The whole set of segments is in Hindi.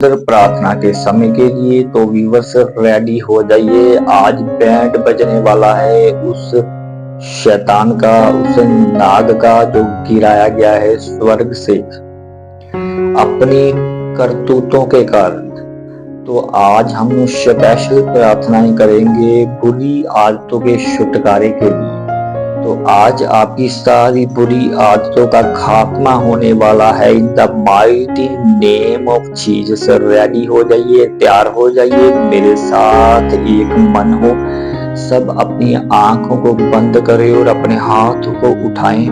प्रार्थना के समय के लिए। तो व्यूअर्स रेडी हो जाइए, आज बैंड बजने वाला है उस शैतान का, उस नाग का जो गिराया गया है स्वर्ग से अपनी करतूतों के कारण। तो आज हम स्पेशल प्रार्थनाएं करेंगे बुरी आदतों के छुटकारे के लिए। तो आज आपकी सारी बुरी आदतों का खात्मा होने वाला है इन the mighty name of Jesus. Ready हो जाइए, तैयार हो जाइए, मेरे साथ एक मन हो। सब अपनी आंखों को बंद करें और अपने हाथों को उठाएं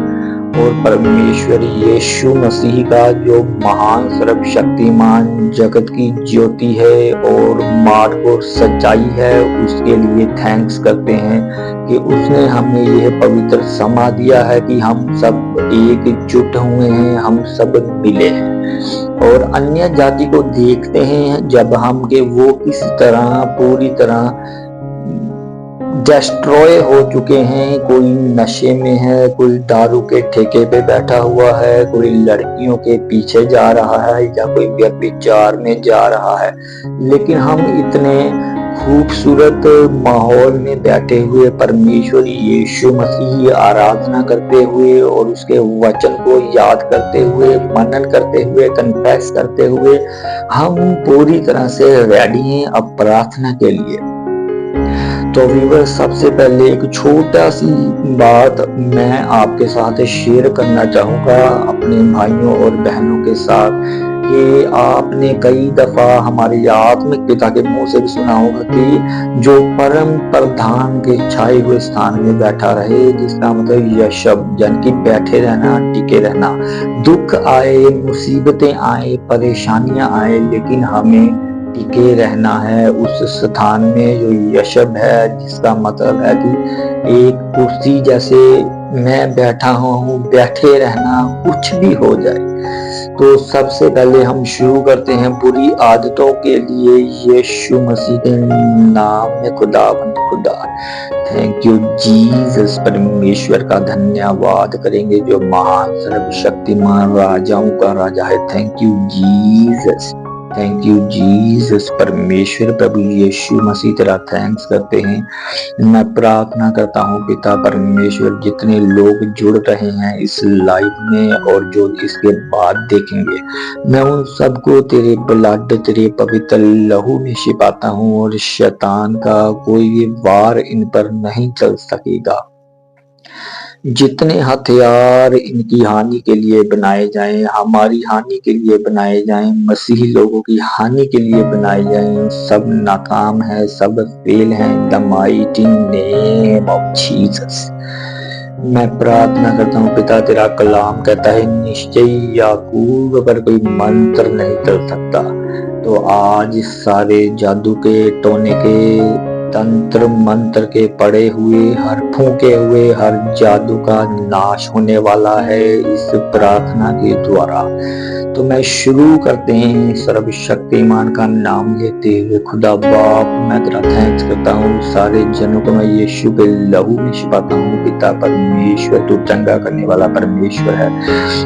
और परमेश्वर यीशु मसीह का जो महान सर्वशक्तिमान जगत की ज्योति है और मार्ग और सच्चाई है, उसके लिए थैंक्स करते हैं कि उसने हमें यह पवित्र समा दिया है कि हम सब एकजुट हुए हैं, हम सब मिले हैं। और अन्य जाति को देखते हैं जब हम के वो किसी तरह पूरी तरह डिस्ट्रॉय हो चुके हैं। कोई नशे में है, कोई दारू के ठेके पे बैठा हुआ है, कोई लड़कियों के पीछे जा रहा है या कोई व्यभिचार में जा रहा है। लेकिन हम इतने खूबसूरत माहौल में बैठे हुए परमेश्वर यीशु मसीह आराधना करते हुए और उसके वचन को याद करते हुए, मनन करते हुए, कन्फेस करते हुए हम पूरी तरह से रेडी हैं अब प्रार्थना के लिए। तो व्यूअर, सबसे पहले एक छोटा सी बात मैं आपके साथ शेयर करना चाहूँगा अपने भाइयों और बहनों के साथ कि आपने कई दफा हमारे आत्मिक पिता के मुंह से भी सुना होगा कि जो परम प्रधान के छाए हुए स्थान में बैठा रहे, जिसका मतलब यशब यानी कि बैठे रहना, टिके रहना। दुख आए, मुसीबतें आए, परेशानियां आए, लेकिन हमें टिके रहना है उस स्थान में जो यशब है, जिसका मतलब है कि एक कुर्सी जैसे मैं बैठा हूँ, बैठे रहना कुछ भी हो जाए। तो सबसे पहले हम शुरू करते हैं बुरी आदतों के लिए यीशु मसीह के नाम में। खुदा थैंक यू जीसस, परमेश्वर का धन्यवाद करेंगे जो महान सर्वशक्तिमान राजाओं का राजा है। Thank you Jesus, thank you Jesus. परमेश्वर प्रभु यीशु मसीह तेरा थैंक्स करते हैं। मैं प्रार्थना करता हूँ पिता परमेश्वर, जितने लोग जुड़ रहे हैं इस लाइव में और जो इसके बाद देखेंगे, मैं उन सबको तेरे ब्लड, तेरे पवित्र लहू में छिपाता हूँ और शैतान का कोई भी वार इन पर नहीं चल सकेगा। जितने हथियार इनकी हानि के लिए बनाए जाएं, हमारी हानि के लिए बनाए जाएं, मसीही लोगों की हानि के लिए बनाए जाएं, सब नाकाम है, सब फेल है इन the mighty name of Jesus. मैं प्रार्थना करता हूँ पिता, तेरा कलाम कहता है निश्चय याकूब पर कोई मंत्र नहीं चल सकता। तो आज सारे जादू के, टोने के, तंत्र मंत्र के पड़े हुए, हर फूके हुए हर जादू का नाश होने वाला है इस प्रार्थना के द्वारा। तो मैं शुरू करते हैं सर्वशक्तिमान का नाम लेते हुए। खुदा बाप, मैं तेरा थैंक्स करता हूँ, सारे जनों को मैं यीशु के लहू में छिपाता हूँ। पिता परमेश्वर, तू चंगा करने वाला परमेश्वर है।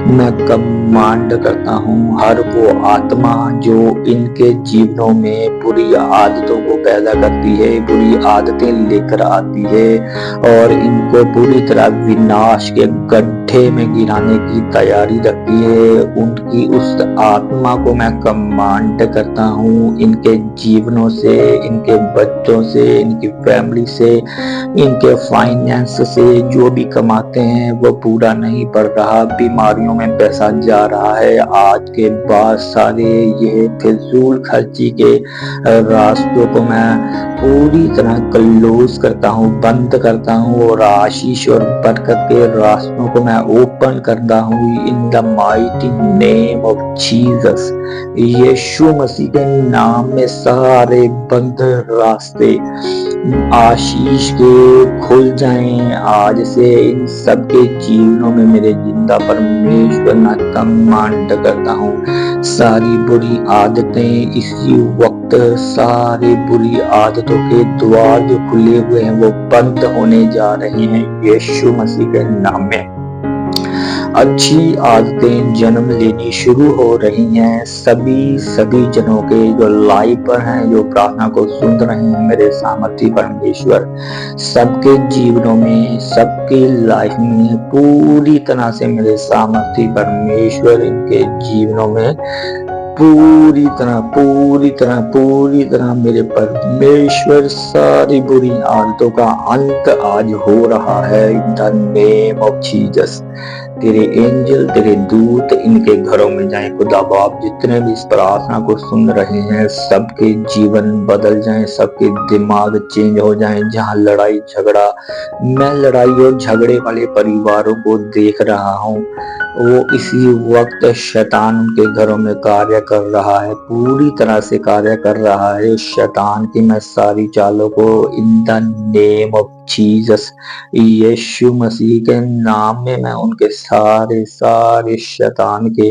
मैं कमांड करता हूँ हर वो आत्मा जो इनके जीवनों में बुरी आदतों को पैदा करती है, बुरी आदतें लेकर आती है और इनको पूरी तरह विनाश के गड्ढे में गिराने की तैयारी रखती है, उनकी उस आत्मा को मैं कमांड करता हूँ इनके जीवनों से, इनके बच्चों से, इनकी फैमिली से, इनके फाइनेंस से। जो भी कमाते हैं वो पूरा नहीं पड़ रहा, बीमारियों में पैसा जा रहा है। आज के बाद सारे ये फिजूल खर्ची के रास्तों को मैं पूरी तरह क्लोज करता हूँ, बंद करता हूँ और आशीष और बरकत के रास्तों को मैं ओपन करता हूँ in the mighty name of Jesus. Yeshu Masih के नाम में सारे बंद रास्ते आशीष के खुल जाएं आज से इन सबके जीवनों में। मेरे जिंदा परमेश्वर, मैं कमांड करता हूँ सारी बुरी आदतें इसी वक्त, सारी बुरी आदतों के द्वार जो खुले हुए हैं वो बंद होने जा रहे हैं यीशु मसीह के नाम में। अच्छी आदतें जन्म लेनी शुरू हो रही हैं। सभी जनों के जो लाइव पर हैं, जो प्रार्थना को सुन रहे हैं, मेरे सामर्थी परमेश्वर सबके जीवनों में, सबकी लाइफ में पूरी तरह से मेरे सामर्थी परमेश्वर इनके जीवनों में पूरी तरह मेरे परमेश्वर सारी बुरी आदतों का अंत आज हो रहा है इन द नेम ऑफ जीसस। तेरे एंजल, तेरे दूत इनके घरों में जाएं खुदा बाप। जितने भी इस प्रार्थना को सुन रहे हैं सबके जीवन बदल जाएं, सबके दिमाग चेंज हो जाएं। जहां लड़ाई झगड़ा, मैं लड़ाई और झगड़े वाले परिवारों को देख रहा हूँ, वो इसी वक्त शैतान उनके घरों में कार्य कर रहा है, पूरी तरह से कार्य कर रहा है। शैतान की मैं सारी चालों को in the name of Jesus, Yeshu Masih के नाम में मैं उनके सारे शैतान के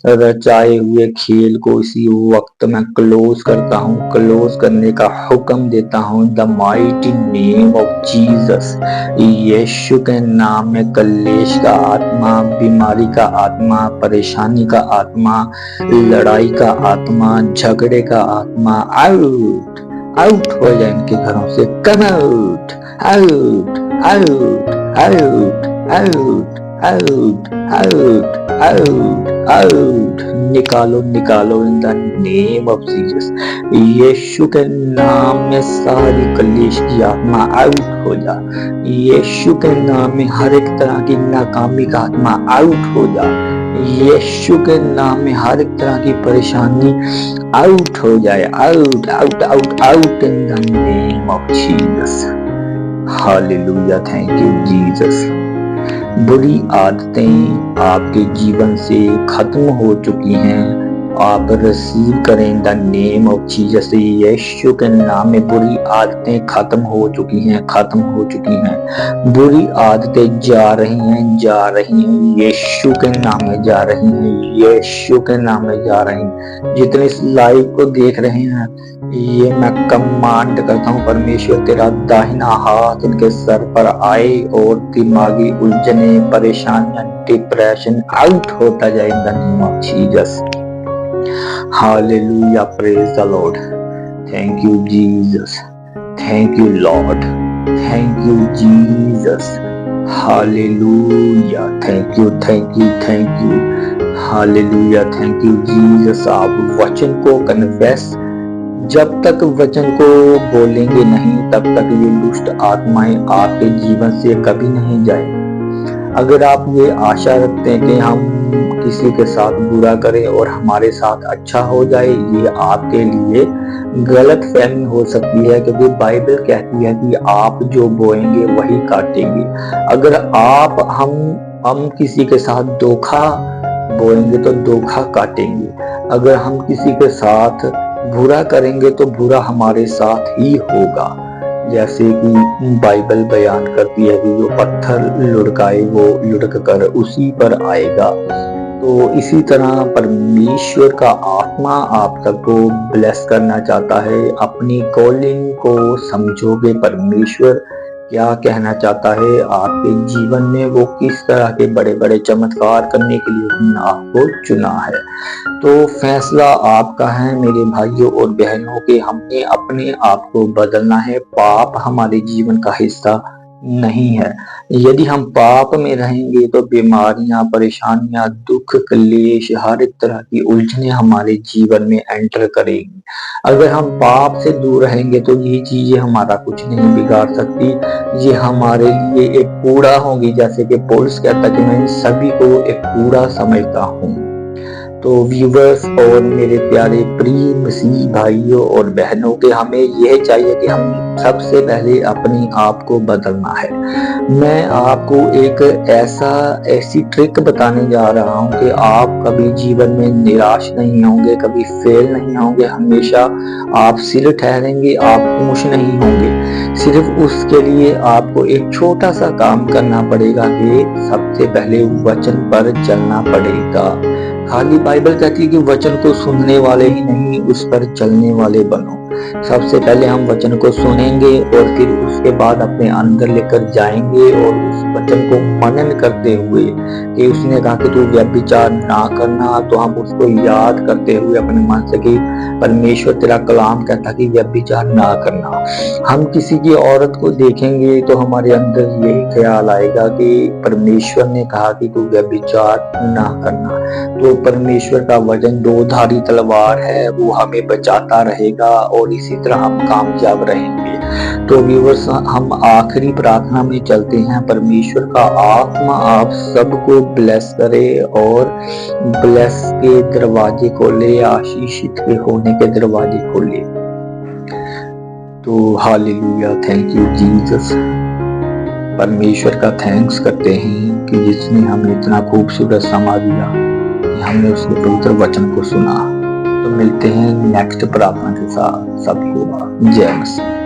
रचाए हुए खेल को इसी वक्त मैं क्लोज करता हूँ, क्लोज करने का हुक्म देता हूँ the mighty name of Jesus. Yeshu के नाम में कलेश का आत्मा, बीमारी का आत्मा, परेशानी का आत्मा, लड़ाई का आत्मा, झगड़े का आत्मा आउट आउट हो जाए इनके घरों से। Come out out out out out out out out out, निकालो निकालो in the name of Jesus. Yeshu के नाम में सारी कलेश की आत्मा आउट हो जा। यीशु के नाम में हर एक तरह की नाकामी का आत्मा आउट हो जा। यीशु के नाम में हर एक तरह की परेशानी आउट हो जाए। Out out out out in the name of Jesus. Hallelujah, thank you Jesus. बुरी आदतें आपके जीवन से खत्म हो चुकी हैं। आप रिसीव करें the name of Jesus. Yeshu के नाम में बुरी आदतें खत्म हो चुकी हैं, खत्म हो चुकी हैं। बुरी आदतें जा रही हैं, यीशु के नाम में जा रही हैं, यीशु के नाम में जा रही हैं। जितने इस लाइव को देख रहे हैं, ये मैं कमांड करता हूँ परमेश्वर तेरा दाहिना हाथ इनके सर पर आए और दिमागी उलझने, परेशानियां, डिप्रेशन आउट होता जाए इन the name of Jesus. Hallelujah, praise the Lord. Thank you Jesus, thank you Lord, thank you Jesus. Hallelujah, thank you thank you thank you. Hallelujah, thank you Jesus. आप वचन को कन्फेस, जब तक वचन को बोलेंगे नहीं तब तक ये दुष्ट आत्माएं आपके जीवन से कभी नहीं जाए। अगर आप ये आशा रखते हैं कि हम किसी के साथ बुरा करें और हमारे साथ अच्छा हो जाए, ये आपके लिए गलत फहमी हो सकती है, क्योंकि बाइबल कहती है कि आप जो बोएंगे वही काटेंगे। अगर हम किसी के साथ धोखा बोएंगे तो धोखा काटेंगे। अगर हम किसी के साथ बुरा करेंगे तो बुरा हमारे साथ ही होगा। जैसे कि बाइबल बयान करती है कि जो पत्थर लुढ़काए वो लुढ़क कर उसी पर आएगा। तो इसी तरह परमेश्वर का आत्मा आप सबको ब्लेस करना चाहता है। अपनी कॉलिंग को समझोगे, परमेश्वर क्या कहना चाहता है आपके जीवन में, वो किस तरह के बड़े बड़े चमत्कार करने के लिए उसने आपको चुना है। तो फैसला आपका है मेरे भाइयों और बहनों के, हमने अपने आप को बदलना है। पाप हमारे जीवन का हिस्सा नहीं है। यदि हम पाप में रहेंगे तो बीमारियां, परेशानियां, दुख, क्लेश, हर एक तरह की उलझने हमारे जीवन में एंटर करेंगी। अगर हम पाप से दूर रहेंगे तो ये चीजें हमारा कुछ नहीं बिगाड़ सकती, ये हमारे लिए एक कूड़ा होगी। जैसे कि पौलुस कहता है कि मैं सभी को एक कूड़ा समझता हूँ। तो व्यूवर्स और मेरे प्यारे प्रिय मसीह भाइयों और बहनों के, हमें यह चाहिए कि हम सबसे पहले अपने आप को बदलना है। मैं आपको एक ऐसी ट्रिक बताने जा रहा हूं कि आप कभी जीवन में निराश नहीं होंगे, कभी फेल नहीं होंगे, हमेशा आप सिर ठहरेंगे, आप खुश नहीं होंगे। सिर्फ उसके लिए आपको एक छोटा सा काम करना पड़ेगा कि सबसे पहले वचन पर चलना पड़ेगा। खाली बाइबल कहती है कि वचन को सुनने वाले ही नहीं, उस पर चलने वाले बनो। सबसे पहले हम वचन को सुनेंगे और फिर उसके बाद अपने अंदर लेकर जाएंगे और उस वचन को मनन करते हुए कि उसने कहा कि तू व्यभिचार ना करना, तो हम उसको याद करते हुए अपने मन से कि परमेश्वर तेरा कलाम कहता कि व्यभिचार ना करना। हम किसी की औरत को देखेंगे तो हमारे अंदर यही ख्याल आएगा कि परमेश्वर ने कहा कि तू व्यभिचार ना करना। तो परमेश्वर का वचन दो धारी तलवार है, वो हमें बचाता रहेगा और इसी तरह हम कामयाब रहेंगे। तो व्यूअर्स, हम आखिरी प्रार्थना में चलते हैं। परमेश्वर का आत्मा आप सबको ब्लेस करे और ब्लेस के दरवाजे खोले, आशीषित के होने के दरवाजे खोले। तो हालेलुया, थैंक यू जीसस। परमेश्वर का थैंक्स करते हैं कि जिसने हमें इतना खूबसूरत समा दिया कि हमने उसके पवित्र वचन को सुना। तो मिलते हैं नेक्स्ट प्रार्थना के साथ। सबको जय मसीह।